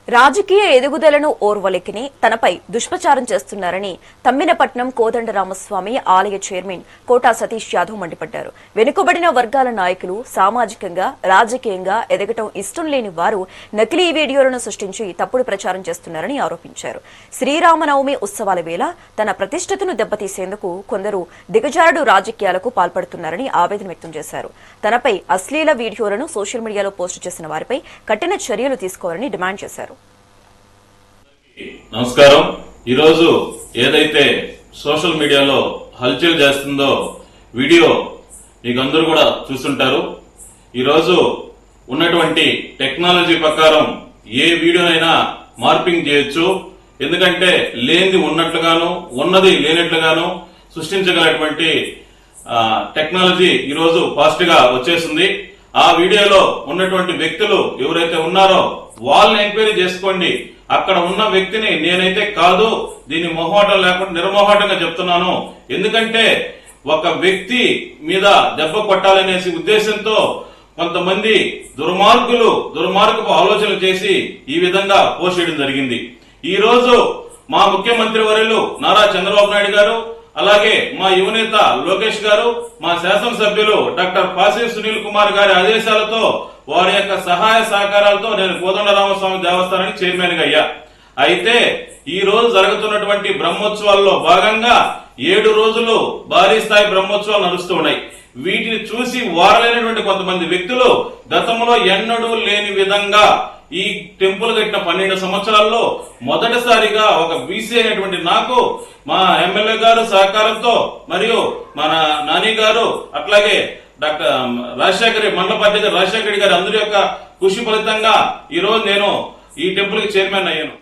రాజకీయ ఎదుగుదలను ఓర్వలెక్కిని తనపై దుష్ప్రచారం చేస్తున్నారని తమ్మినపట్నం కోదండరామస్వామి ఆలయ చైర్మన్ కోటా సతీష్ యాదవ్ మండిపడ్డారు. వెనుకబడిన వర్గాల నాయకులు సామాజికంగా, రాజకీయంగా ఎదగటం ఇష్టం లేని వారు నకిలీ వీడియోలను సృష్టించి తప్పుడు ప్రచారం చేస్తున్నారని ఆరోపించారు. శ్రీరామనవమి ఉత్సవాల వేళ తన ప్రతిష్టతను దెబ్బతీసేందుకు కొందరు దిగజారుడు రాజకీయాలకు పాల్పడుతున్నారని ఆవేదన వ్యక్తం చేశారు. తనపై అశ్లీల వీడియోలను సోషల్ మీడియాలో పోస్టు చేసిన వారిపై కఠిన చర్యలు తీసుకోవాలని డిమాండ్ చేశారు. నమస్కారం. ఈరోజు ఏదైతే సోషల్ మీడియాలో హల్చల్ చేస్తుందో వీడియో మీకు అందరూ కూడా చూస్తుంటారు. ఈరోజు ఉన్నటువంటి టెక్నాలజీ ప్రకారం ఏ వీడియోనైనా మార్పింగ్ చేయొచ్చు. ఎందుకంటే లేనిది ఉన్నట్లుగాను ఉన్నది లేనట్లుగాను సృష్టించగలటువంటి టెక్నాలజీ ఈరోజు ఫాస్ట్ గా వచ్చేసింది. ఆ వీడియోలో ఉన్నటువంటి వ్యక్తులు ఎవరైతే ఉన్నారో వాళ్ళని ఎంక్వైరీ చేసుకోండి. అక్కడ ఉన్న వ్యక్తిని నేనైతే కాదు, దీన్ని మొహమాటం లేకుండా నిర్మోహాటంగా చెప్తున్నాను. ఎందుకంటే ఒక వ్యక్తి మీద దెబ్బ కొట్టాలనేసి ఉద్దేశంతో కొంతమంది దుర్మార్గపు ఆలోచనలు చేసి ఈ విధంగా పోస్ట్ చేయడం జరిగింది. ఈ రోజు మా ముఖ్యమంత్రి వర్యులు నారా చంద్రబాబు నాయుడు గారు, అలాగే మా యువనేత లోకేష్ గారు, మా శాసనసభ్యులు డాక్టర్ పాసి సునీల్ కుమార్ గారి ఆదేశాలతో వారి యొక్క సహాయ సహకారాలతో నేను కోదండరామస్వామి దేవస్థానానికి చైర్మన్ గా అయ్యా. అయితే ఈ రోజు జరుగుతున్నటువంటి బ్రహ్మోత్సవాల్లో భాగంగా 7 రోజులు భారీ స్థాయి బ్రహ్మోత్సవాలు నడుస్తూ ఉన్నాయి. వీటిని చూసి వారలేనటువంటి కొంతమంది వ్యక్తులు గతంలో ఎన్నడూ లేని విధంగా ఈ టెంపుల్ కట్టిన 12 సంవత్సరాల్లో మొదటిసారిగా ఒక బీసీ అయినటువంటి నాకు మా ఎమ్మెల్యే గారు సహకారంతో మరియు మన నాని గారు అట్లాగే డాక్టర్ రాజశేఖర్ మండల పార్టీ రాజశేఖర్ గారు అందరి యొక్క కృషి ఫలితంగా ఈ రోజు నేను ఈ టెంపుల్ కి చైర్మన్ అయ్యాను.